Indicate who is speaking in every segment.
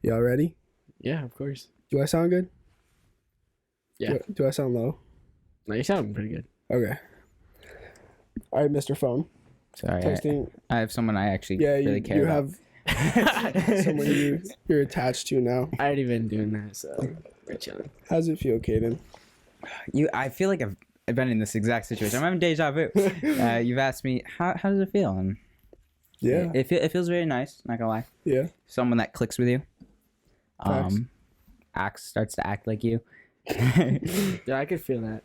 Speaker 1: Y'all ready?
Speaker 2: Yeah, of course.
Speaker 1: Do I sound good?
Speaker 2: Yeah.
Speaker 1: Do I sound low?
Speaker 2: No, you sound pretty good.
Speaker 1: Okay. All right, Mr. Phone.
Speaker 3: Sorry,
Speaker 1: Texting.
Speaker 3: I have someone I actually
Speaker 1: Yeah,
Speaker 3: really care
Speaker 1: you
Speaker 3: about.
Speaker 1: have someone you're attached to now.
Speaker 2: I already been doing that, so we're chilling.
Speaker 1: How's it feel, Kayden?
Speaker 3: I feel like I've been in this exact situation. I'm having deja vu. You've asked me how does it feel, and
Speaker 1: Yeah.
Speaker 3: it feels very nice. Not gonna lie.
Speaker 1: Yeah.
Speaker 3: Someone that clicks with you.
Speaker 1: Facts.
Speaker 3: Starts to act like you.
Speaker 2: Yeah, I could feel that.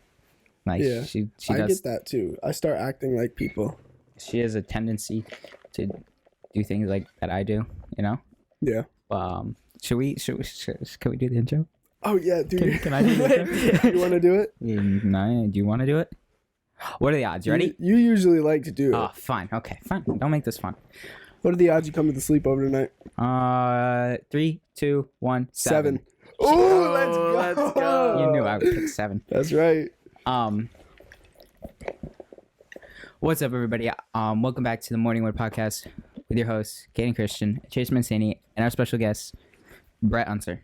Speaker 3: Like
Speaker 1: Yeah.
Speaker 3: she
Speaker 1: I
Speaker 3: does.
Speaker 1: get that too. I start acting like people.
Speaker 3: She has a tendency to do things like that I do. You know.
Speaker 1: Yeah.
Speaker 3: Can we do the intro?
Speaker 1: Oh yeah, dude.
Speaker 3: Can I do the intro?
Speaker 1: You want to do it?
Speaker 3: No, do you want to do it? What are the odds? You ready?
Speaker 1: You usually like to do it.
Speaker 3: Oh, fine. Okay, fine. Don't make this fun.
Speaker 1: What are the odds you come to the sleepover tonight?
Speaker 3: 3, 2, 1, 7.
Speaker 1: Oh, let's
Speaker 2: let's
Speaker 1: go.
Speaker 2: go.
Speaker 3: You knew I would pick 7.
Speaker 1: That's right.
Speaker 3: What's up, everybody? Welcome back to the Morning Wood Podcast with your hosts, Kayden.Christian, chase.mancini, and our special guest, Unser.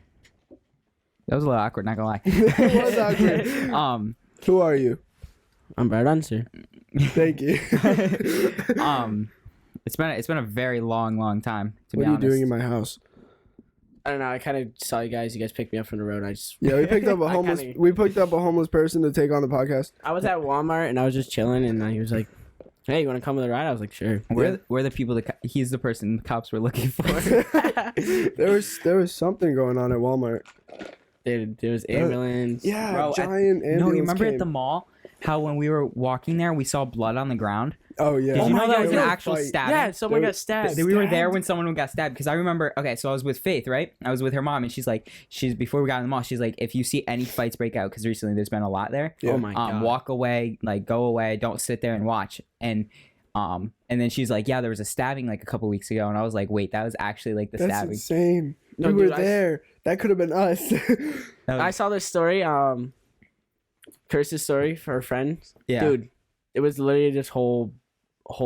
Speaker 3: That was a little awkward, not gonna lie.
Speaker 1: It was awkward. Who are you?
Speaker 2: I'm Unser.
Speaker 1: Thank you.
Speaker 3: It's been a very long time, to
Speaker 1: What
Speaker 3: be
Speaker 1: are you
Speaker 3: honest.
Speaker 1: doing in my house?
Speaker 2: I don't know. I kind of saw you guys. You guys picked me up from the road.
Speaker 1: Yeah, we picked up a homeless. We picked up a homeless person to take on the podcast.
Speaker 2: I was at Walmart and I was just chilling, and he was like, "Hey, you want to come with a ride?" I was like, "Sure."
Speaker 3: We're the people he's the person the cops were looking for.
Speaker 1: There was something going on at Walmart.
Speaker 2: There was ambulance.
Speaker 1: Yeah,
Speaker 3: Bro,
Speaker 1: giant ambulance.
Speaker 3: No, you remember
Speaker 1: came.
Speaker 3: at the mall how when we were walking there we saw blood on the ground?
Speaker 1: Oh yeah.
Speaker 3: Did you know that was an
Speaker 1: There
Speaker 3: actual
Speaker 1: fight.
Speaker 3: stabbing?
Speaker 2: Yeah, someone got stabbed.
Speaker 3: We were there when someone got stabbed because I remember. Okay, so I was with Faith, right? I was with her mom, and she's before we got in the mall, she's like, if you see any fights break out, because recently there's been a lot there.
Speaker 1: Yeah.
Speaker 2: Oh my god.
Speaker 3: Walk away, like go away, don't sit there and watch. And then she's like, yeah, there was a stabbing like a couple weeks ago, and I was like, wait, that was actually like the
Speaker 1: That's
Speaker 3: stabbing.
Speaker 1: insane.
Speaker 2: No,
Speaker 1: we
Speaker 2: dude,
Speaker 1: were there. That could have been us.
Speaker 2: I saw this story. Kirsty's story for her friend.
Speaker 3: Yeah.
Speaker 2: Dude, it was literally this whole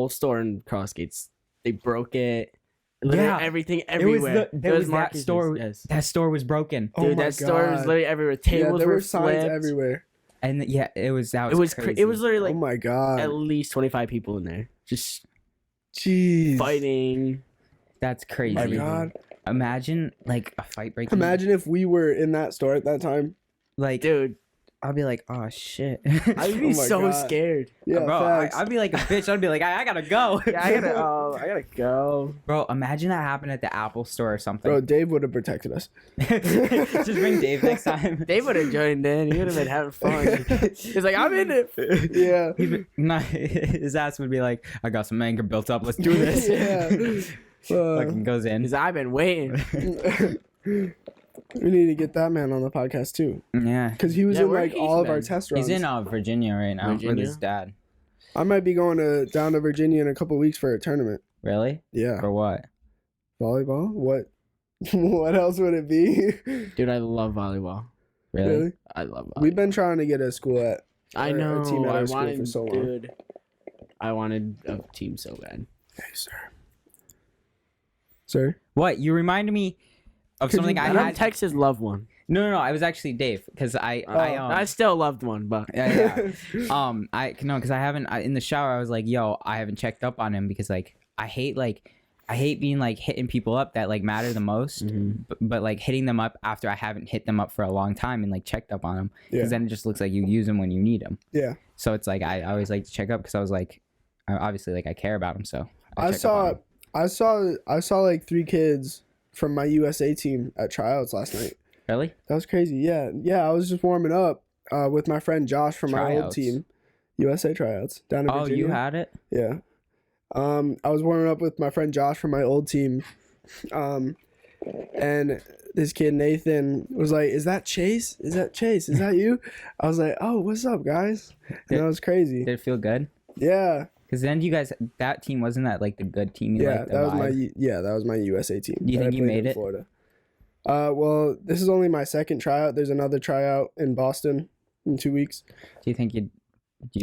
Speaker 2: store in Crossgates. They broke it. Literally
Speaker 3: Yeah.
Speaker 2: everything everywhere.
Speaker 3: There was that
Speaker 2: markers,
Speaker 3: store.
Speaker 2: yes.
Speaker 3: That store was broken,
Speaker 1: Oh
Speaker 2: Dude,
Speaker 1: my
Speaker 2: that store was
Speaker 1: God.
Speaker 2: literally everywhere.
Speaker 1: Yeah,
Speaker 2: Tables
Speaker 1: there
Speaker 2: were
Speaker 1: were signs
Speaker 2: flipped.
Speaker 1: everywhere.
Speaker 3: and yeah, it was
Speaker 2: It was
Speaker 3: crazy.
Speaker 2: it was literally
Speaker 1: Oh
Speaker 2: like
Speaker 1: my god.
Speaker 2: at least 25 people in there, just
Speaker 1: Jeez.
Speaker 2: fighting.
Speaker 3: That's crazy.
Speaker 1: Oh my god.
Speaker 3: Imagine like a fight breaking.
Speaker 1: Imagine if we were in that store at that time.
Speaker 3: like
Speaker 2: Dude,
Speaker 3: I'll be like, oh shit.
Speaker 2: I'd be
Speaker 1: Oh my
Speaker 2: so
Speaker 1: God.
Speaker 2: scared.
Speaker 1: Yeah,
Speaker 3: Bro,
Speaker 1: facts.
Speaker 3: I'd be like a bitch. I'd be like, I gotta go.
Speaker 2: Yeah, I gotta go.
Speaker 3: Bro, imagine that happened at the Apple store or something.
Speaker 1: Bro, Dave would have protected us.
Speaker 3: Just bring Dave next time.
Speaker 2: Dave would have joined in. He would have been having fun. He's like, I'm in it.
Speaker 1: Yeah.
Speaker 3: His ass would be like, I got some anger built up. Let's do this.
Speaker 1: Yeah.
Speaker 3: Fucking goes in.
Speaker 2: He's like, I've been waiting.
Speaker 1: We need to get that man on the podcast too,
Speaker 3: Yeah.
Speaker 1: because he was
Speaker 2: Yeah,
Speaker 1: in
Speaker 2: where
Speaker 1: like
Speaker 2: he's
Speaker 1: all of our
Speaker 2: been.
Speaker 1: test runs.
Speaker 3: He's in Virginia right now with
Speaker 2: Virginia?
Speaker 3: his dad.
Speaker 1: I might be going down to Virginia in a couple weeks for a tournament.
Speaker 3: Really?
Speaker 1: Yeah,
Speaker 3: For what?
Speaker 1: volleyball. What? What else would it be?
Speaker 2: Dude, I love volleyball.
Speaker 3: Really?
Speaker 2: I love volleyball.
Speaker 1: We've been trying to get a school at.
Speaker 2: I
Speaker 1: or
Speaker 2: know.
Speaker 1: a team at
Speaker 2: I
Speaker 1: our school
Speaker 2: wanted,
Speaker 1: for so long.
Speaker 2: dude. I wanted a team so bad.
Speaker 1: Hey, sir. Sir.
Speaker 3: What? You reminded me of
Speaker 1: Could
Speaker 3: something
Speaker 1: you-
Speaker 3: I
Speaker 2: I don't
Speaker 3: had.
Speaker 2: Texas loved one.
Speaker 3: No. I was actually Dave because
Speaker 2: I still loved one, but
Speaker 3: yeah. Because I haven't in the shower. I was like, yo, I haven't checked up on him because like I hate being like hitting people up that like matter the most, but like hitting them up after I haven't hit them up for a long time and like checked up on them because
Speaker 1: Yeah.
Speaker 3: then it just looks like you use them when you need them.
Speaker 1: Yeah.
Speaker 3: So it's like I always like to check up because I was like, obviously like I care about them. So
Speaker 1: I
Speaker 3: check up on
Speaker 1: saw
Speaker 3: 'em.
Speaker 1: I saw like 3 kids from my USA team at tryouts last night.
Speaker 3: Really?
Speaker 1: That was crazy. Yeah. I was just warming up with my friend Josh from my old
Speaker 3: Tryouts?
Speaker 1: team, USA tryouts down in
Speaker 3: Oh,
Speaker 1: Virginia.
Speaker 3: you had it?
Speaker 1: Yeah. I was warming up with my friend Josh from my old team. And this kid Nathan was like, "Is that Chase? Is that Chase? Is that you?" I was like, "Oh, what's up, guys?" And that was crazy.
Speaker 3: Did it feel good?
Speaker 1: Yeah.
Speaker 3: Because then you guys, that team wasn't that like the good team? You
Speaker 1: Yeah,
Speaker 3: liked the
Speaker 1: that was
Speaker 3: vibe?
Speaker 1: that was my USA team.
Speaker 3: Do you
Speaker 1: that
Speaker 3: think
Speaker 1: I
Speaker 3: you
Speaker 1: played
Speaker 3: made
Speaker 1: in
Speaker 3: it?
Speaker 1: Florida. Well, this is only my second tryout. There's another tryout in Boston in 2 weeks.
Speaker 3: Do you think you?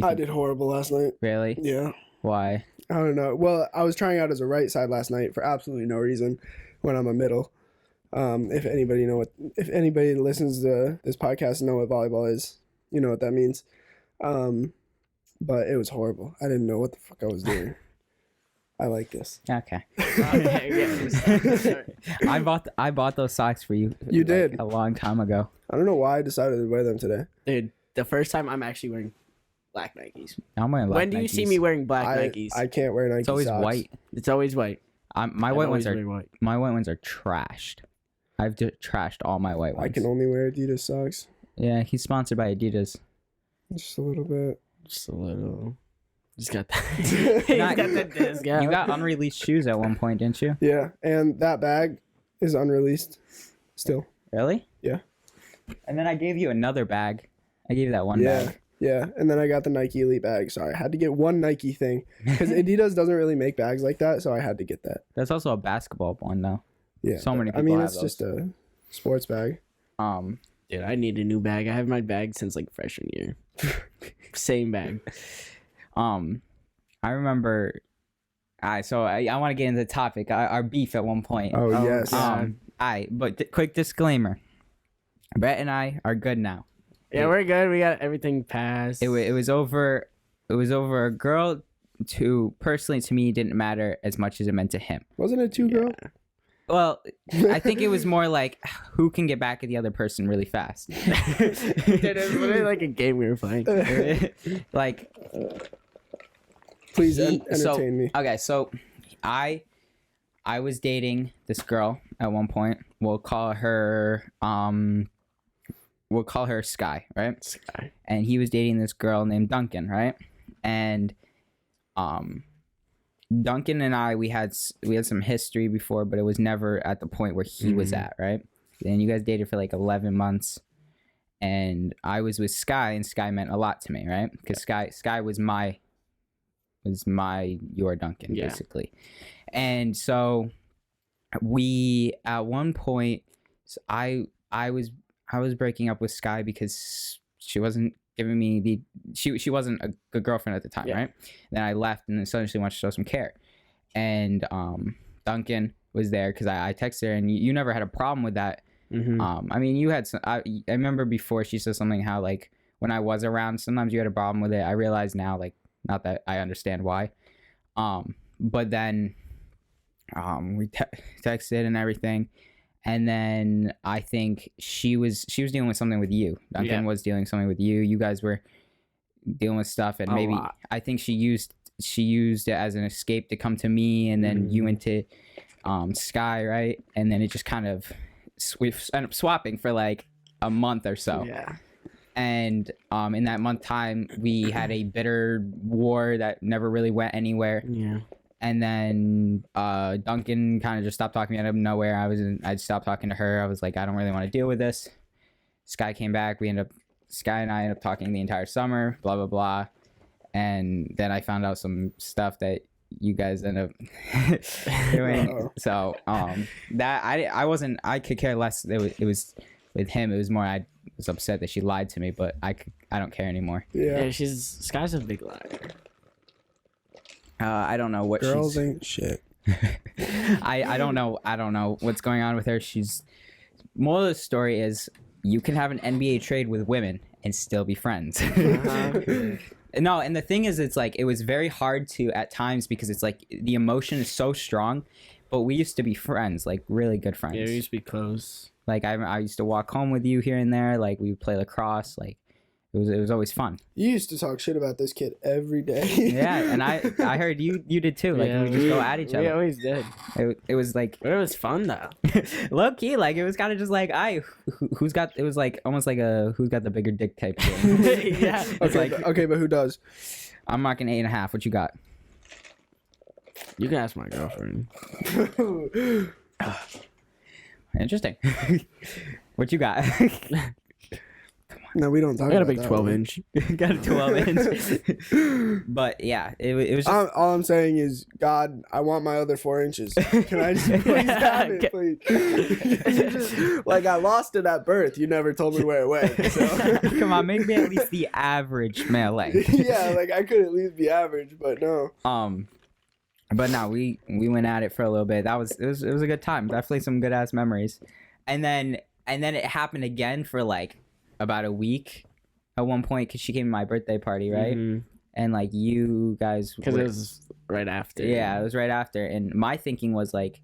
Speaker 1: I did horrible last night.
Speaker 3: Really?
Speaker 1: Yeah.
Speaker 3: Why?
Speaker 1: I don't know. Well, I was trying out as a right side last night for absolutely no reason when I'm a middle. If anybody listens to this podcast and know what volleyball is, you know what that means. But it was horrible. I didn't know what the fuck I was doing. I like this.
Speaker 3: Okay.
Speaker 2: Okay,
Speaker 3: I bought those socks for you.
Speaker 1: You did
Speaker 3: a long time ago.
Speaker 1: I don't know why I decided to wear them today.
Speaker 2: dude, the first time I'm actually wearing black Nikes.
Speaker 3: I'm wearing black
Speaker 2: When do you see
Speaker 3: Nikes.
Speaker 2: me wearing black
Speaker 1: I
Speaker 2: Nikes?
Speaker 1: can't wear Nike
Speaker 3: It's always
Speaker 1: socks.
Speaker 3: white.
Speaker 2: It's always white.
Speaker 3: My
Speaker 2: I've
Speaker 3: white ones
Speaker 2: always
Speaker 3: are
Speaker 2: wear white.
Speaker 3: my white ones are trashed. I've trashed all my white ones.
Speaker 1: I can only wear Adidas socks.
Speaker 3: Yeah, he's sponsored by Adidas.
Speaker 1: Just a little bit.
Speaker 2: Just a little. Just got that. He's
Speaker 3: Not-
Speaker 2: got the disc. Yeah.
Speaker 3: You got unreleased shoes at one point, didn't you?
Speaker 1: Yeah, and that bag is unreleased still.
Speaker 3: Really?
Speaker 1: Yeah.
Speaker 3: And then I gave you another bag. I gave you that one
Speaker 1: Yeah.
Speaker 3: bag.
Speaker 1: Yeah, and then I got the Nike Elite bag. Sorry, I had to get one Nike thing because Adidas doesn't really make bags like that, so I had to get that.
Speaker 3: That's also a basketball one though.
Speaker 1: Yeah,
Speaker 3: So many
Speaker 1: I mean,
Speaker 3: people have
Speaker 1: it's just a sports bag.
Speaker 2: Dude, I need a new bag. I have my bag since like freshman year. Same bag.
Speaker 3: I remember. So I want to get into the topic. Our beef at one point.
Speaker 1: Oh, yes.
Speaker 2: God.
Speaker 3: But quick disclaimer. Brett and I are good now.
Speaker 2: Yeah, we're good. We got everything passed.
Speaker 3: It was over. It was over a girl who personally to me didn't matter as much as it meant to him.
Speaker 1: Wasn't it two girl?
Speaker 3: Well, I think it was more like who can get back at the other person really fast.
Speaker 2: Dude, it was literally like a game we were playing.
Speaker 3: Like
Speaker 1: Please
Speaker 3: he-
Speaker 1: entertain me.
Speaker 3: Okay, so I was dating this girl at one point. We'll call her Sky, right?
Speaker 2: Sky.
Speaker 3: And he was dating this girl named Duncan, right? And Duncan and I we had some history before, but it was never at the point where he was at, right? And you guys dated for like 11 months. And I was with Sky, and Sky meant a lot to me, right? Because Sky was your Duncan,
Speaker 2: Yeah.
Speaker 3: basically. And so we at one point, I was breaking up with Sky because she wasn't giving me she wasn't a good girlfriend at the time,
Speaker 2: Yeah.
Speaker 3: right? Then I left, and essentially she wanted to show some care. And Duncan was there because I texted her, and you never had a problem with that.
Speaker 2: Mm-hmm.
Speaker 3: I mean, you had some. I remember before she said something how like when I was around, sometimes you had a problem with it. I realize now, like, not that I understand why. But then we texted and everything, and then I think she was dealing with something with you. Duncan was dealing something with you. You guys were dealing with stuff, and
Speaker 2: A
Speaker 3: maybe
Speaker 2: lot.
Speaker 3: I think she used it as an escape to come to me, and then you went to Sky, right? And then it just kind of we ended up swapping for like a month or so.
Speaker 2: Yeah.
Speaker 3: And in that month time, we had a bitter war that never really went anywhere.
Speaker 2: Yeah.
Speaker 3: And then Duncan kind of just stopped talking to me out of nowhere. I stopped talking to her. I was like, I don't really want to deal with this. Sky came back. Sky and I ended up talking the entire summer. Blah blah blah. And then I found out some stuff that you guys end up doing.
Speaker 1: Uh-oh.
Speaker 3: So that I could care less. It was with him. It was more I was upset that she lied to me, but I don't care anymore.
Speaker 1: Yeah.
Speaker 2: Yeah, Sky's a big liar.
Speaker 3: I don't know what
Speaker 1: Girls ain't shit.
Speaker 3: I don't know what's going on with her. Moral of the story is you can have an NBA trade with women and still be friends. No, and the thing is, it's like it was very hard to at times because it's like the emotion is so strong, but we used to be friends, like really good friends.
Speaker 2: Yeah, we used to be close.
Speaker 3: Like I used to walk home with you here and there. Like we would play lacrosse. Like it was always fun.
Speaker 1: You used to talk shit about this kid every day.
Speaker 3: Yeah, and I heard you did too. Like
Speaker 2: Yeah,
Speaker 3: we just go at each
Speaker 2: We
Speaker 3: other.
Speaker 2: always did.
Speaker 3: It was like
Speaker 2: But it was fun though.
Speaker 3: low key. Like it was kind of just like who's got. It was like almost like a who's got the bigger dick type thing.
Speaker 2: Yeah.
Speaker 3: It's
Speaker 1: Okay,
Speaker 3: like
Speaker 1: but who does?
Speaker 3: I'm rocking 8.5. What you got?
Speaker 2: You can ask my girlfriend.
Speaker 3: Interesting. What you got?
Speaker 1: No, we don't talk
Speaker 2: I got a
Speaker 1: about
Speaker 2: big
Speaker 1: that
Speaker 2: 12
Speaker 1: one.
Speaker 2: inch.
Speaker 3: Got a 12 inch. But yeah, it was just.
Speaker 1: All I'm saying is, God, I want my other 4 inches. Can I just please have it, please? Like, I lost it at birth. You never told me where it went. So.
Speaker 3: Come on, make me at least the average male length.
Speaker 1: Yeah, like, I could at least be average, but no.
Speaker 3: But no, we went at it for a little bit. It was a good time. Definitely some good ass memories. and then it happened again for like about a week at one point because she came to my birthday party, right?
Speaker 2: Mhm.
Speaker 3: And like you guys,
Speaker 2: Because it was right after.
Speaker 3: yeah, it was right after. And my thinking was like,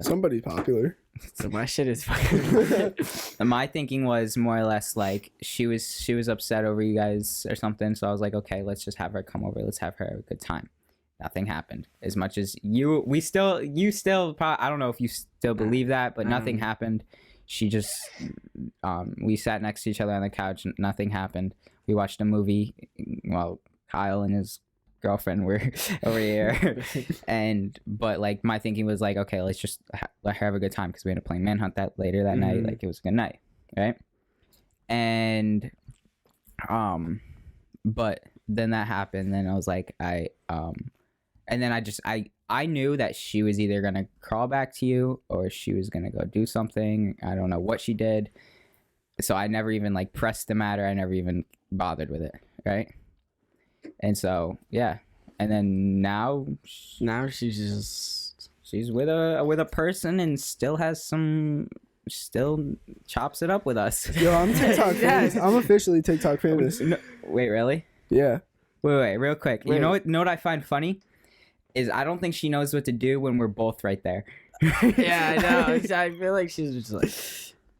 Speaker 1: Somebody's popular.
Speaker 2: So my shit is fucking.
Speaker 3: my thinking was more or less like she was upset over you guys or something. So I was like, okay, let's just have her come over. Let's have her have a good time. Nothing happened. As much as you still probably, I don't know if you still believe that, but nothing happened. She just we sat next to each other on the couch. Nothing happened. We watched a movie. Well, Kyle and his girlfriend were over here, but like my thinking was like, okay, let's just let her have a good time because we ended up playing Manhunt that night. Like it was a good night, right? And but then that happened. Then I was like, and then I knew that she was either gonna crawl back to you or she was gonna go do something. I don't know what she did. So I never even like pressed the matter. I never even bothered with it, right? And so yeah, and then now she's with a person and still chops it up with us.
Speaker 1: Yo, I'm TikTok famous. I'm officially TikTok famous.
Speaker 3: No, wait, really?
Speaker 1: Yeah.
Speaker 3: Wait, real quick.
Speaker 2: Wait.
Speaker 3: You know what I find funny is I don't think she knows what to do when we're both right there.
Speaker 2: Yeah, I know. I feel like she's just like.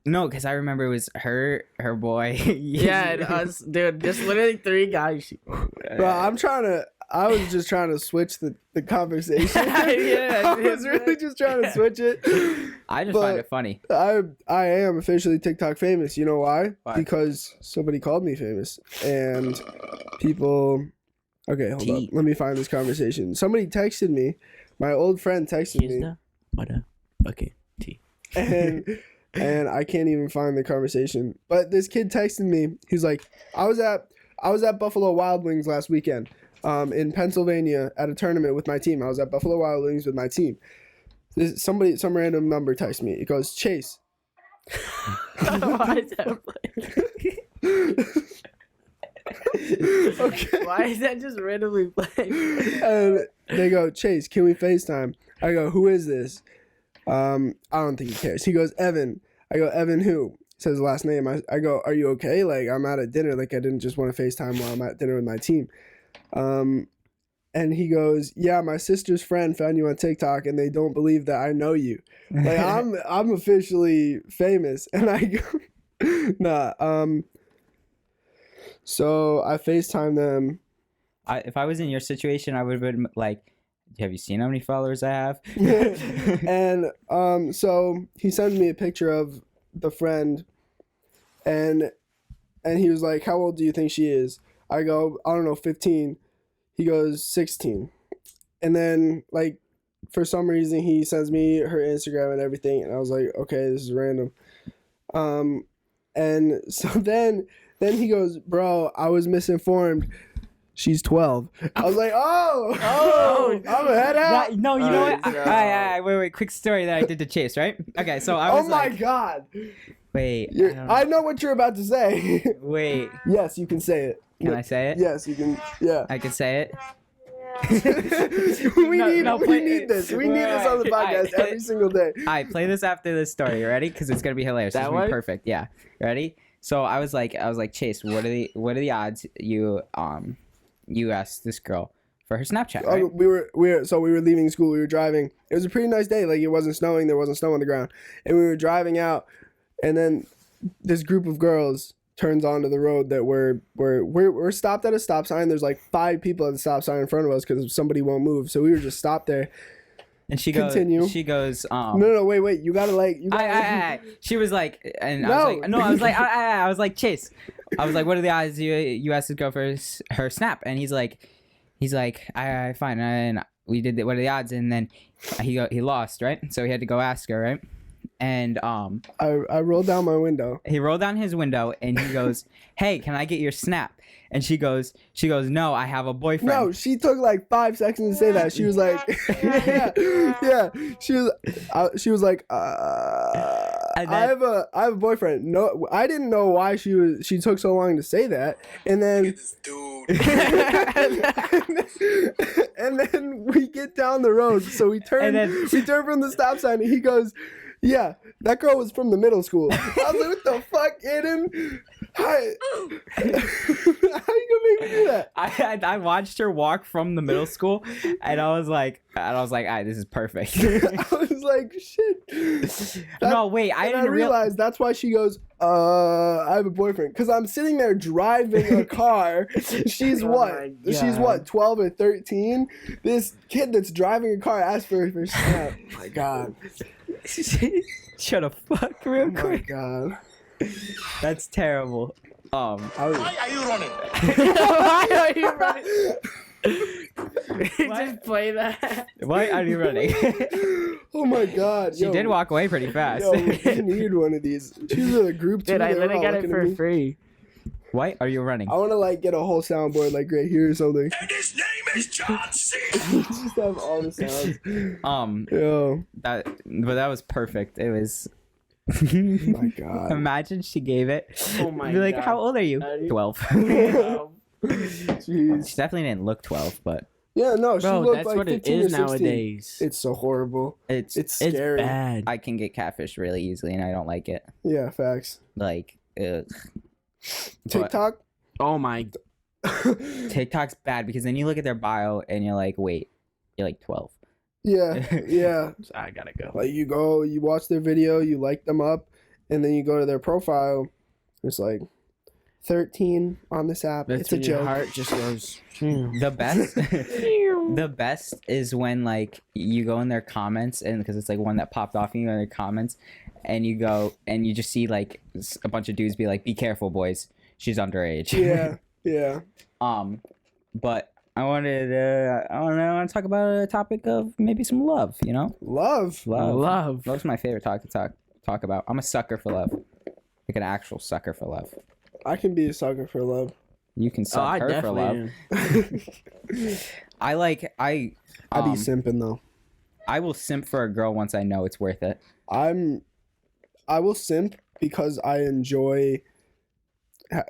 Speaker 3: No, because I remember it was her boy.
Speaker 2: Yeah, and us, dude. Just literally 3 guys.
Speaker 1: Bro, I was just trying to switch the conversation.
Speaker 2: Yeah,
Speaker 1: I was really just trying to switch it.
Speaker 3: I just find it funny.
Speaker 1: I am officially TikTok famous. You know why?
Speaker 3: Why?
Speaker 1: Because somebody called me famous. And people... Okay, hold up. Let me find this conversation. Somebody texted me. My old friend texted me.
Speaker 2: What a bucket tea.
Speaker 1: And I can't even find the conversation. But this kid texted me. He's like, I was at Buffalo Wild Wings last weekend, in Pennsylvania at a tournament with my team. I was at Buffalo Wild Wings with my team. Some random number texted me. It goes, Chase.
Speaker 2: Why is that playing?
Speaker 1: Okay.
Speaker 2: Why is that just randomly playing?
Speaker 1: And they go, Chase, can we FaceTime? I go, who is this? I don't think he cares. He goes, Evan. I go, Evan who? Says his last name. I go, are you okay? Like, I'm out at dinner. Like, I didn't just want to FaceTime while I'm at dinner with my team. And he goes, yeah, my sister's friend found you on TikTok and they don't believe that I know you. Like, I'm officially famous. And I go, nah. So I FaceTime them.
Speaker 3: If I was in your situation, I would have been like, have you seen how many followers I have?
Speaker 1: And so he sends me a picture of the friend, and he was like, how old do you think she is? I go, I don't know, 15. He goes, 16. And then, like, for some reason, he sends me her Instagram and everything, and I was like, okay, this is random. And so then he goes, bro, I was misinformed. She's 12. I was like, oh, I'm head out.
Speaker 3: No, you know what? All right, wait, quick story that I did to Chase, right? Okay, so I was
Speaker 1: my God.
Speaker 3: Wait.
Speaker 1: I know what you're about to say.
Speaker 3: Wait.
Speaker 1: Yes, you can say it.
Speaker 3: Can I say it?
Speaker 1: Yes, you can. Yeah.
Speaker 3: I can say it.
Speaker 1: we need this. We need this on the podcast every single day.
Speaker 3: All right, play this after this story. You ready? Because it's gonna be hilarious. It's gonna be perfect. Yeah. Ready? So I was like, Chase, what are the odds you asked this girl for her Snapchat, right?
Speaker 1: We were leaving school. We were driving. It was a pretty nice day. Like, it wasn't snowing. There wasn't snow on the ground. And we were driving out, and then this group of girls turns onto the road that we're stopped at a stop sign. There's like 5 people at the stop sign in front of us because somebody won't move. So we were just stopped there.
Speaker 3: And she goes,
Speaker 1: no, wait, you gotta
Speaker 3: she was like, and I was like, Chase, I was like, what are the odds you asked this girl for her Snap? And he's like, I fine, and we did what are the odds? And then he lost, right? So he had to go ask her, right? And
Speaker 1: I rolled down my window.
Speaker 3: He rolled down his window and he goes, hey, can I get your Snap? And she goes, no, I have a boyfriend.
Speaker 1: No, she took like 5 seconds to say that. She was like, yeah. She was like,
Speaker 3: And
Speaker 1: I
Speaker 3: then,
Speaker 1: have a boyfriend. No, I didn't know why she took so long to say that, and then and then we get down the road. So we turn from the stop sign, and he goes, "Yeah, that girl was from the middle school." I was like, "What the fuck, Aiden? How you gonna make me do that?"
Speaker 3: I watched her walk from the middle school, and I was like, all right, this is perfect.
Speaker 1: I was like, "Shit."
Speaker 3: No, wait, I didn't
Speaker 1: realize that's why she goes, I have a boyfriend. Because I'm sitting there driving a car. She's She's what, 12 or 13? This kid that's driving a car asked for snap. Oh my God.
Speaker 3: Shut the fuck real
Speaker 1: Oh my
Speaker 3: quick.
Speaker 1: God.
Speaker 3: That's terrible.
Speaker 4: Why are you running?
Speaker 2: Why are you running? Just play that.
Speaker 3: Why are you running?
Speaker 1: Oh my God.
Speaker 3: She did walk away pretty fast.
Speaker 1: Yo, we need one of these. She's in a group too.
Speaker 2: Dude, I
Speaker 1: they're
Speaker 2: literally
Speaker 1: all
Speaker 2: got it
Speaker 1: looking at
Speaker 2: for
Speaker 1: me.
Speaker 2: free.
Speaker 3: Why are you running?
Speaker 1: I want to like get a whole soundboard like right here or something.
Speaker 4: And his name is John C.
Speaker 1: Just have all the sounds. Yo.
Speaker 3: But that was perfect. It was.
Speaker 1: Oh my God.
Speaker 3: Imagine she gave it.
Speaker 2: Oh my
Speaker 3: Be like,
Speaker 2: God.
Speaker 3: how old are you? 12.
Speaker 1: Jeez.
Speaker 3: She definitely didn't look 12, but
Speaker 1: Yeah, no, she
Speaker 2: Bro,
Speaker 1: looked
Speaker 2: that's
Speaker 1: like
Speaker 2: what it
Speaker 1: 15
Speaker 2: is
Speaker 1: or 16.
Speaker 2: nowadays.
Speaker 1: It's so horrible.
Speaker 3: it's
Speaker 1: It's scary.
Speaker 2: bad.
Speaker 3: I can get catfish really easily, and I don't like it.
Speaker 1: Yeah, facts.
Speaker 3: Like,
Speaker 1: TikTok?
Speaker 2: Oh my.
Speaker 3: TikTok's bad because then you look at their bio and you're like, wait, you're like 12.
Speaker 1: Yeah, yeah.
Speaker 2: I gotta go.
Speaker 1: Like you go, you watch their video, you like them up, and then you go to their profile. It's like 13 on this app.
Speaker 2: That's
Speaker 1: it's a
Speaker 2: when your
Speaker 1: joke.
Speaker 2: heart just goes.
Speaker 3: The best, the best is when like you go in their comments, and because it's like one that popped off in you in their comments, and you go and you just see like a bunch of dudes be like, "Be careful, boys. She's underage."
Speaker 1: Yeah, yeah.
Speaker 3: But I wanted I want to talk about a topic of maybe some love. You know,
Speaker 1: Love.
Speaker 3: Love's my favorite topic to talk about. I'm a sucker for love, like an actual sucker for love.
Speaker 1: I can be a sucker for love.
Speaker 3: You can suck
Speaker 2: I
Speaker 3: her for love.
Speaker 2: definitely
Speaker 3: I
Speaker 1: I be simping though.
Speaker 3: I will simp for a girl once I know it's worth it.
Speaker 1: I will simp because I enjoy.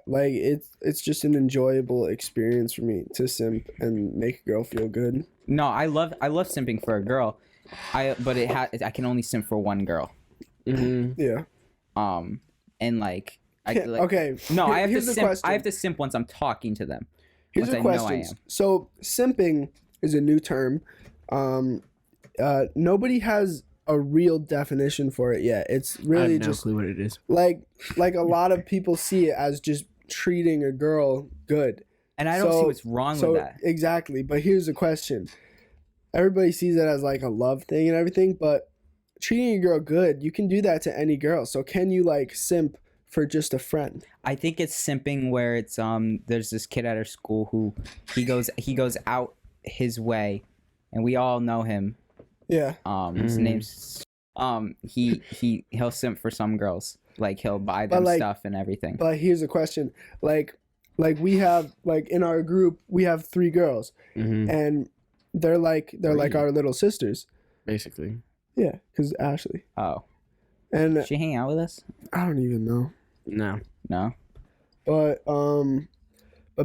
Speaker 1: Like it's just an enjoyable experience for me to simp and make a girl feel good.
Speaker 3: No, I love simping for a girl. I can only simp for one girl.
Speaker 2: Mm-hmm.
Speaker 1: Yeah.
Speaker 3: And like
Speaker 1: okay.
Speaker 3: No, I have to
Speaker 1: here's the
Speaker 3: simp.
Speaker 1: question.
Speaker 3: I have to simp once I'm talking to them.
Speaker 1: Here's
Speaker 3: once
Speaker 1: a
Speaker 3: I know I
Speaker 1: question.
Speaker 3: am.
Speaker 1: So simping is a new term. Nobody has a real definition for it yet. It's
Speaker 2: I have
Speaker 1: really
Speaker 2: no
Speaker 1: just
Speaker 2: clue what it is.
Speaker 1: like a lot of people see it as just treating a girl good.
Speaker 3: And I don't see what's wrong with that.
Speaker 1: Exactly. But here's the question. Everybody sees it as like a love thing and everything, but treating a girl good, you can do that to any girl. So can you like simp for just a friend?
Speaker 3: I think it's simping where it's there's this kid at our school who he goes out his way, and we all know him.
Speaker 1: Yeah.
Speaker 3: His name's he'll simp for some girls. Like he'll buy them
Speaker 1: like,
Speaker 3: stuff and everything.
Speaker 1: But here's a question. Like we have like in our group we have 3 girls, and they're like our little sisters.
Speaker 2: Basically.
Speaker 1: Yeah, because Ashley.
Speaker 3: Oh.
Speaker 1: And
Speaker 3: Is she hanging out with us?
Speaker 1: I don't even know.
Speaker 2: No.
Speaker 1: But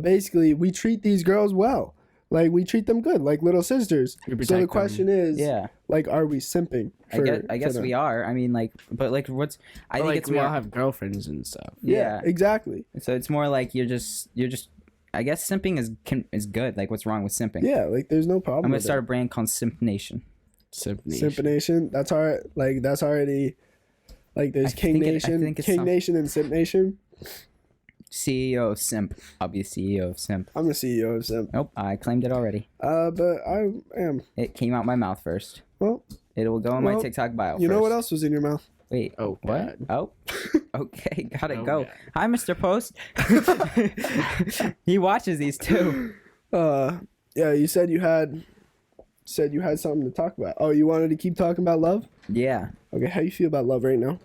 Speaker 1: basically we treat these girls well. Like we treat them good, like little sisters. So the question is,
Speaker 3: Yeah.
Speaker 1: like, are we simping?
Speaker 3: I guess we are. I mean, like, but like, I think it's
Speaker 2: we
Speaker 3: more.
Speaker 2: all have girlfriends and stuff.
Speaker 3: Yeah.
Speaker 1: Exactly.
Speaker 3: So it's more like you're just. I guess simping is good. Like, what's wrong with simping?
Speaker 1: Yeah, like there's no problem.
Speaker 3: I'm gonna
Speaker 1: with
Speaker 3: start a brand called Simp Nation.
Speaker 2: Simp
Speaker 1: Nation. That's already. Like there's King Nation, King Nation, and Simp Nation.
Speaker 3: CEO of Simp. I'll be the CEO of Simp.
Speaker 1: I'm the CEO of Simp.
Speaker 3: Nope, I claimed it already.
Speaker 1: But I am.
Speaker 3: It came out my mouth first.
Speaker 1: Well,
Speaker 3: it will go in my TikTok bio.
Speaker 1: You know what else was in your mouth?
Speaker 3: Wait.
Speaker 2: Oh,
Speaker 3: what?
Speaker 2: God.
Speaker 3: Oh. Okay, gotta
Speaker 2: Oh,
Speaker 3: go.
Speaker 2: God.
Speaker 3: Hi, Mr. Post. He watches these too.
Speaker 1: Yeah. You said you had something to talk about. Oh, you wanted to keep talking about love?
Speaker 3: Yeah.
Speaker 1: Okay. How you feel about love right now?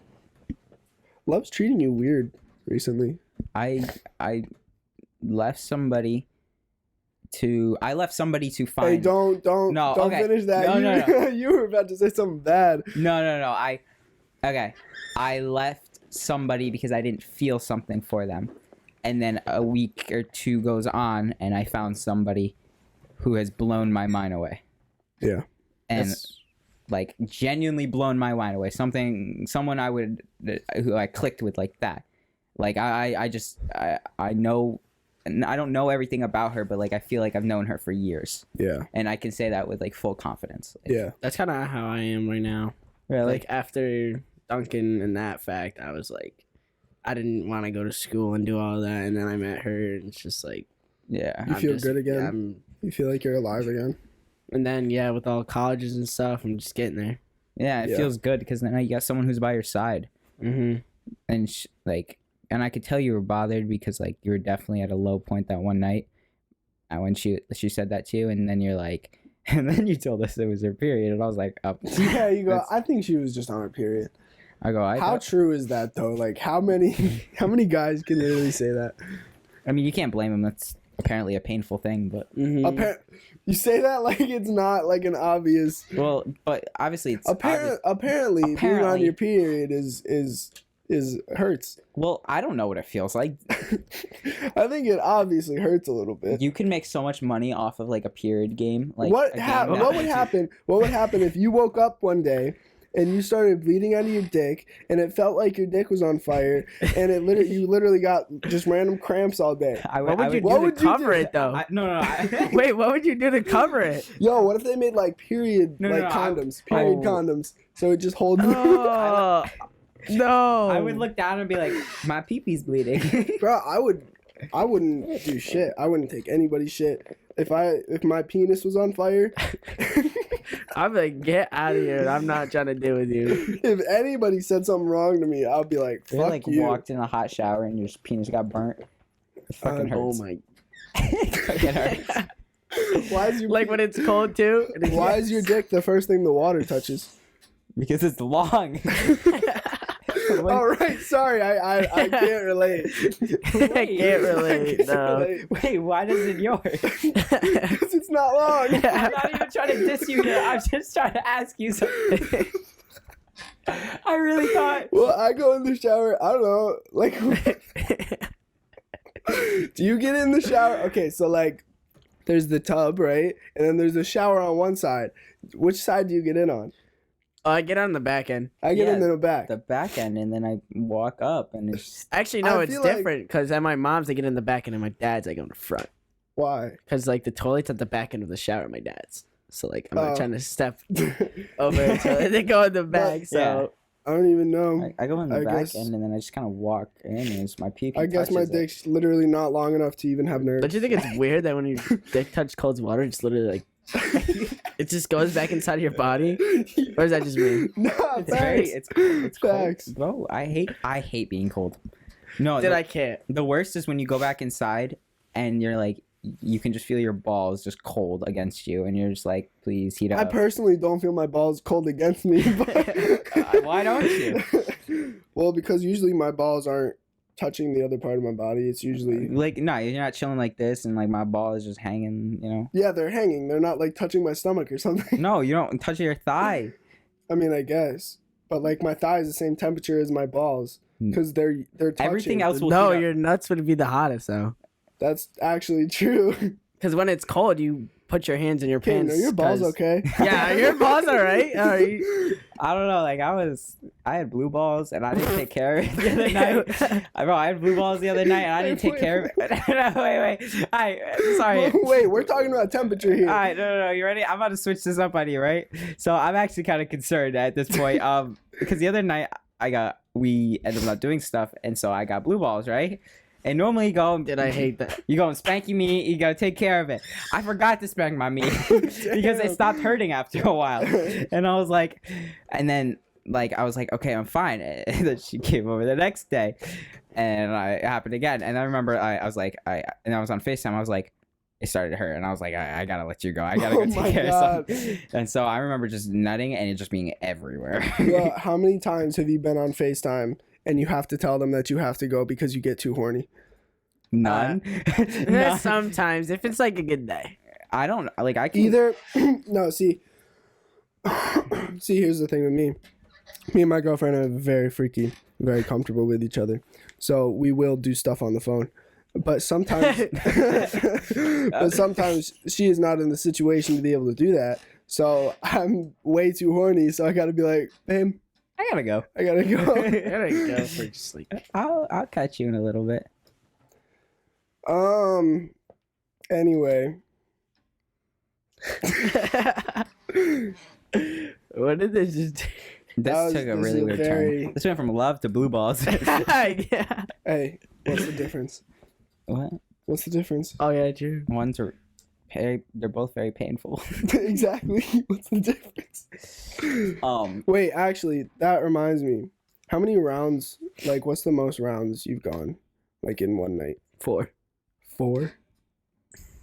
Speaker 1: Love's treating you weird recently.
Speaker 3: I left somebody to find.
Speaker 1: Hey, don't
Speaker 3: okay.
Speaker 1: finish that.
Speaker 3: No.
Speaker 1: You were about to say something bad.
Speaker 3: No. Okay, I left somebody because I didn't feel something for them, and then a week or two goes on, and I found somebody who has blown my mind away.
Speaker 1: Yeah.
Speaker 3: And like genuinely blown my mind away. Someone who I clicked with like that. Like I know, and I don't know everything about her, but like I feel like I've known her for years.
Speaker 1: Yeah.
Speaker 3: And I can say that with like full confidence. Like,
Speaker 1: Yeah.
Speaker 2: That's kind of how I am right now.
Speaker 3: Really?
Speaker 2: Like after Duncan and that fact, I was like, I didn't want to go to school and do all that, and then I met her, and it's just like,
Speaker 3: yeah.
Speaker 1: You feel good again? You feel like you're alive again?
Speaker 2: And then with all colleges and stuff, I'm just getting there.
Speaker 3: Yeah, it feels good because now you got someone who's by your side.
Speaker 2: Mm-hmm.
Speaker 3: And and I could tell you were bothered because like you were definitely at a low point that one night. And when she said that to you, and then you're like, and then you told us it was her period, and I was like, oh.
Speaker 1: Yeah, you go. I think she was just on her period.
Speaker 3: I go.
Speaker 1: How true is that though? Like how many guys can literally say that?
Speaker 3: I mean, you can't blame him. That's apparently a painful thing, but
Speaker 1: you say that like it's not like an obvious.
Speaker 3: Well, but obviously it's
Speaker 1: apparently being on your period is hurts.
Speaker 3: Well, I don't know what it feels like.
Speaker 1: I think it obviously hurts a little bit.
Speaker 3: You can make so much money off of like a period game. Like
Speaker 1: what would happen? What would happen if you woke up one day and you started bleeding out of your dick, and it felt like your dick was on fire, and you literally got just random cramps all day?
Speaker 2: What would you do to cover it, though?
Speaker 3: No.
Speaker 2: Wait, what would you do to cover it?
Speaker 1: Yo, what if they made like condoms, condoms, so it just holds.
Speaker 2: Oh, no.
Speaker 3: I would look down and be like, my pee-pee's bleeding.
Speaker 1: Bro, I wouldn't do shit. I wouldn't take anybody's shit. If my penis was on fire,
Speaker 2: I'm like, get out of here. I'm not trying to deal with you.
Speaker 1: If anybody said something wrong to me, I'll be like, fuck
Speaker 3: like
Speaker 1: you.
Speaker 3: Walked in a hot shower and your penis got burnt. It fucking hurts.
Speaker 2: Oh my.
Speaker 3: It fucking hurts.
Speaker 1: Why is your
Speaker 2: Like when it's cold too?
Speaker 1: Why is your dick the first thing the water touches?
Speaker 3: Because it's long.
Speaker 1: All right, sorry, I can't relate.
Speaker 2: I can't relate. No.
Speaker 3: Wait, why doesn't yours?
Speaker 1: Because it's not long.
Speaker 3: I'm not even trying to diss you here. I'm just trying to ask you something. I really thought.
Speaker 1: Well, I go in the shower. I don't know. Like, do you get in the shower? Okay, so like, there's the tub, right? And then there's the shower on one side. Which side do you get in on?
Speaker 2: I get on the back end.
Speaker 1: I get in the back.
Speaker 3: The back end, and then I walk up, and it's
Speaker 2: Actually, no,
Speaker 1: I
Speaker 2: it's
Speaker 1: feel like-
Speaker 2: different because at my mom's, I get in the back end, and my dad's, I go in the front.
Speaker 1: Why?
Speaker 2: Because like the toilet's at the back end of the shower, my dad's. So like I'm
Speaker 1: Oh.
Speaker 2: not trying to step over the toilet. They go in the back. So
Speaker 1: I don't even know.
Speaker 3: I go in the
Speaker 1: I
Speaker 3: back
Speaker 1: guess-
Speaker 3: end, and then I just kind of walk in, and it's my pee.
Speaker 1: I guess my dick's literally not long enough to even have nerves.
Speaker 2: don't you think it's weird that when your dick touches cold water, it's literally like it just goes back inside of your body? Or is that just me?
Speaker 1: Nah,
Speaker 3: It's
Speaker 1: facts.
Speaker 3: it's cold,
Speaker 1: Facts.
Speaker 3: bro. I hate being cold. No,
Speaker 2: I can't.
Speaker 3: the worst is when you go back inside and you're like, you can just feel your balls just cold against you, and you're just like, please heat
Speaker 1: I
Speaker 3: up.
Speaker 1: personally don't feel my balls cold against me. But
Speaker 3: Why don't you?
Speaker 1: Well, because usually my balls aren't touching the other part of my body. It's usually
Speaker 3: Like, no, you're not chilling like this, and like my ball is just hanging. You know?
Speaker 1: yeah, they're hanging. They're not like touching my stomach or something.
Speaker 3: No, you don't touch your thigh.
Speaker 1: I mean, I guess, but like my thigh is the same temperature as my balls because they're touching.
Speaker 3: Everything else will
Speaker 2: No,
Speaker 3: heat up.
Speaker 2: your nuts would be the hottest though.
Speaker 1: That's actually true.
Speaker 2: Because when it's cold, you put your hands in your
Speaker 1: Kayden,
Speaker 2: pants.
Speaker 1: are your balls
Speaker 2: 'cause-
Speaker 1: okay?
Speaker 2: Yeah, your balls all right.
Speaker 3: I don't know. Like I had blue balls, and I didn't take care of it the other night. I had blue balls the other night, and I didn't take care of it. No, wait. Sorry.
Speaker 1: Wait, we're talking about temperature here.
Speaker 3: All right, no. You ready? I'm about to switch this up on you, right? So I'm actually kind of concerned at this point, because the other night we ended up not doing stuff, and so I got blue balls, right? And normally you go,
Speaker 2: Did I hate that?
Speaker 3: you go and spank your meat, you gotta take care of it. I forgot to spank my meat because it stopped hurting after a while. And I was like, I was like, okay, I'm fine. And then she came over the next day, and it happened again. And I remember I was like, I was on FaceTime. I was like, it started to hurt, and I was like, I gotta let you go. I gotta go
Speaker 1: Oh my
Speaker 3: take care
Speaker 1: God.
Speaker 3: of something. And so I remember just nutting and it just being everywhere.
Speaker 1: Well, how many times have you been on FaceTime and you have to tell them that you have to go because you get too horny?
Speaker 3: None. None.
Speaker 2: Sometimes, if it's like a good day.
Speaker 3: I don't like. I can
Speaker 1: Either no. See, here's the thing with me. Me and my girlfriend are very freaky, very comfortable with each other. So we will do stuff on the phone. But sometimes she is not in the situation to be able to do that. So I'm way too horny, so I gotta be like, babe,
Speaker 3: I gotta go.
Speaker 1: I gotta go.
Speaker 2: I gotta go for just like.
Speaker 3: I'll catch you in a little bit.
Speaker 1: Anyway.
Speaker 2: What did they just do?
Speaker 3: This took a really weird turn. This went from love to blue balls.
Speaker 2: Yeah.
Speaker 1: Hey, what's the difference?
Speaker 3: What?
Speaker 1: What's the difference?
Speaker 2: Oh yeah, true.
Speaker 3: Ones are they're both very painful.
Speaker 1: Exactly. What's the difference? Wait, actually, that reminds me. How many rounds, like, what's the most rounds you've gone, like, in one night?
Speaker 2: 4.
Speaker 1: 4?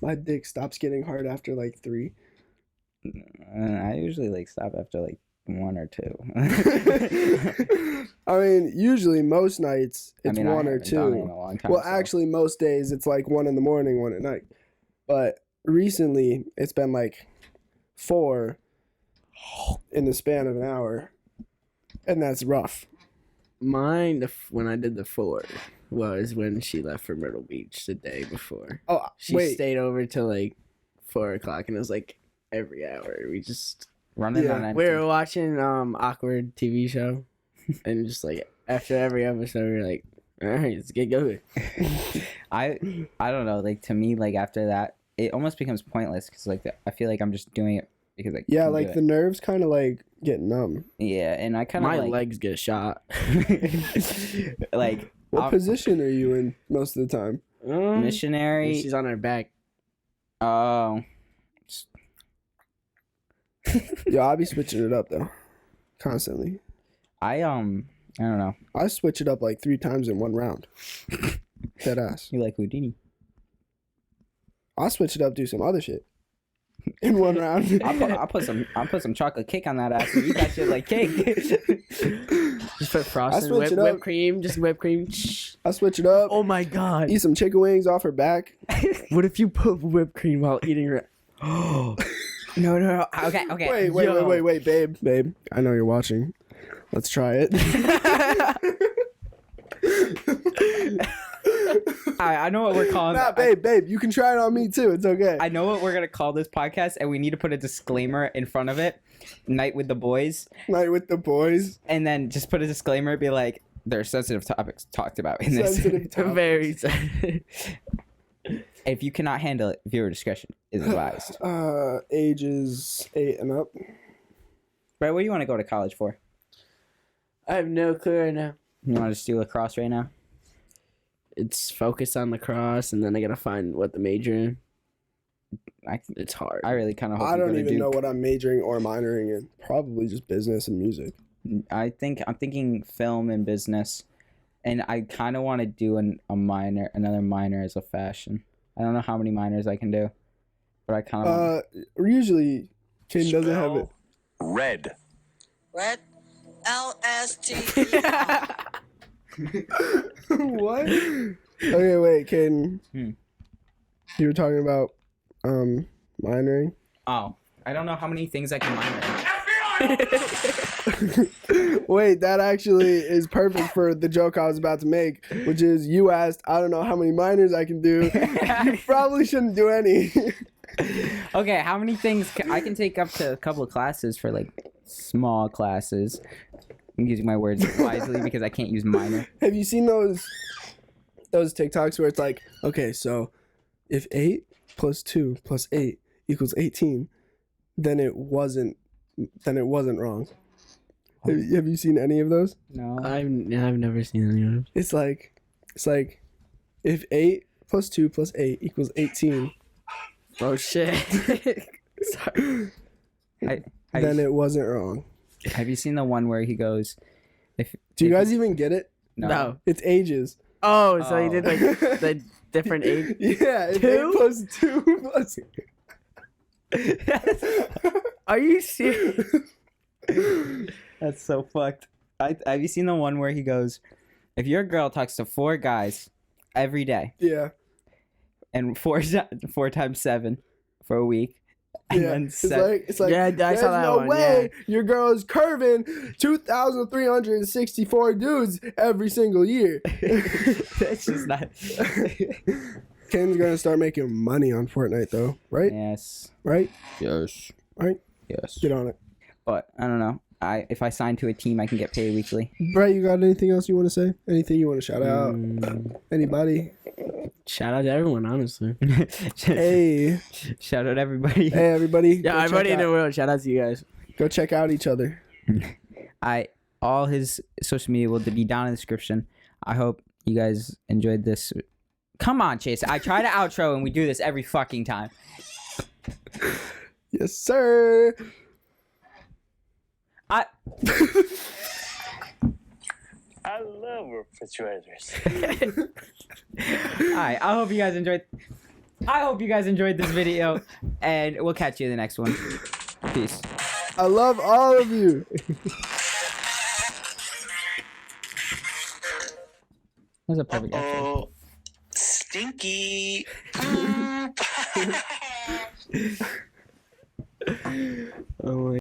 Speaker 1: My dick stops getting hard after, like, 3.
Speaker 3: I usually, like, stop after, like, 1 or 2.
Speaker 1: I mean, usually, most nights, it's 1 or 2.
Speaker 3: Done it in a long time,
Speaker 1: Well,
Speaker 3: so.
Speaker 1: actually, most days, it's, like, 1 in the morning, 1 at night. But recently, it's been, like, 4 in the span of an hour. And that's rough.
Speaker 2: Mine, when I did the 4, was when she left for Myrtle Beach the day before.
Speaker 1: Oh,
Speaker 2: She
Speaker 1: wait.
Speaker 2: stayed over till like 4 o'clock, and it was like every hour. We just
Speaker 3: Running on empty.
Speaker 2: we were watching awkward TV show, and just like after every episode, we were like, all right, let's get going.
Speaker 3: I don't know. Like to me, like after that, it almost becomes pointless because like I feel like I'm just doing it because like
Speaker 1: Yeah, like the nerves kind of like get numb.
Speaker 3: yeah, and I kind of
Speaker 2: My
Speaker 3: like,
Speaker 2: legs get shot.
Speaker 3: like
Speaker 1: What position are you in most of the time?
Speaker 3: missionary.
Speaker 2: She's on her back.
Speaker 3: Oh,
Speaker 1: Yeah, I'll be switching it up though, constantly.
Speaker 3: I don't know.
Speaker 1: I switch it up like 3 times in one round. Dead ass.
Speaker 3: You like Houdini?
Speaker 1: I'll switch it up, do some other shit in one round.
Speaker 3: I'll put some chocolate cake on that ass and eat that shit like cake.
Speaker 2: Just put frosting,
Speaker 1: switch it up.
Speaker 2: whipped cream, just whipped cream.
Speaker 1: I switch it up.
Speaker 2: Oh my god!
Speaker 1: Eat some chicken wings off her back.
Speaker 2: What if you put whipped cream while eating her?
Speaker 3: No. Okay.
Speaker 1: Wait, babe. I know you're watching. Let's try it.
Speaker 3: I know what we're calling.
Speaker 1: Nah, babe, you can try it on me too. It's okay.
Speaker 3: I know what we're gonna call this podcast, and we need to put a disclaimer in front of it. Night with the boys,
Speaker 1: Night with the boys.
Speaker 3: and then just put a disclaimer. Be like, there are sensitive topics talked about in this.
Speaker 1: Sensitive topics.
Speaker 2: Very sensitive.
Speaker 3: If you cannot handle it, viewer discretion is advised.
Speaker 1: Ages 8 and up.
Speaker 3: Brett, what do you want to go to college for?
Speaker 2: I have no clue right now.
Speaker 3: You want to just do lacrosse right now?
Speaker 2: It's focused on lacrosse, and then I gotta find what the major in. It's hard.
Speaker 3: I really kind of hope
Speaker 1: I don't
Speaker 3: you
Speaker 1: even know what I'm majoring or minoring in. Probably just business and music.
Speaker 3: I'm thinking film and business, and I kind of want to do another minor as a fashion. I don't know how many minors I can do, but I kind of.
Speaker 1: Usually, Ken doesn't have it.
Speaker 4: Red.
Speaker 5: Red. LST.
Speaker 1: What? Okay, wait, Caden. You were talking about minoring.
Speaker 3: Oh, I don't know how many things I can minor in.
Speaker 1: Wait, that actually is perfect for the joke I was about to make, which is you asked, I don't know how many minors I can do. You probably shouldn't do any.
Speaker 3: Okay, how many things I can take up to a couple of classes for like small classes. I'm using my words wisely because I can't use minor.
Speaker 1: Have you seen those TikToks where it's like, okay, so if 8 plus 2 plus 8 equals 18, then it wasn't wrong. Have you seen any of those?
Speaker 3: No.
Speaker 2: I've never seen any of them.
Speaker 1: It's like if 8 plus 2 plus 8 equals 18,
Speaker 2: Oh shit! Sorry.
Speaker 1: then it wasn't wrong.
Speaker 3: Have you seen the one where he goes?
Speaker 1: Do you guys even get it?
Speaker 2: No.
Speaker 1: It's ages.
Speaker 2: Oh, so he
Speaker 3: Oh.
Speaker 2: did like the different age.
Speaker 1: Yeah, if
Speaker 2: 2?
Speaker 1: 8 plus 2 plus.
Speaker 2: Are you serious?
Speaker 3: That's so fucked. Have you seen the one where he goes, if your girl talks to 4 guys every day
Speaker 1: Yeah.
Speaker 3: and 4 times 7 for a week, And
Speaker 1: Yeah,
Speaker 3: then
Speaker 1: it's
Speaker 3: set-
Speaker 1: like
Speaker 2: Yeah, I
Speaker 1: there's
Speaker 2: saw that
Speaker 1: no
Speaker 2: one,
Speaker 1: way your girl is curving 2,364 dudes every single year.
Speaker 3: That's just not.
Speaker 1: Ken's gonna start making money on Fortnite though, right?
Speaker 3: Yes.
Speaker 1: Right?
Speaker 3: Yes.
Speaker 1: Right?
Speaker 3: Yes.
Speaker 1: Get on it.
Speaker 3: But I don't know. If I sign to a team, I can get paid weekly.
Speaker 1: Brett, you got anything else you want to say? Anything you want to shout out? Anybody?
Speaker 2: Shout out to everyone, honestly.
Speaker 1: Hey,
Speaker 3: Shout out everybody.
Speaker 1: hey, everybody!
Speaker 2: Yeah, everybody in the world. Shout out to you guys.
Speaker 1: Go check out each other.
Speaker 3: All his social media will be down in the description. I hope you guys enjoyed this. Come on, Chase. I try to outro and we do this every fucking time.
Speaker 1: Yes, sir.
Speaker 4: I love refrigerators.
Speaker 3: Alright, I hope you guys enjoyed this video, and we'll catch you in the next one. Peace.
Speaker 1: I love all of you.
Speaker 3: That was a perfect outro.
Speaker 4: Oh, stinky.
Speaker 2: Oh my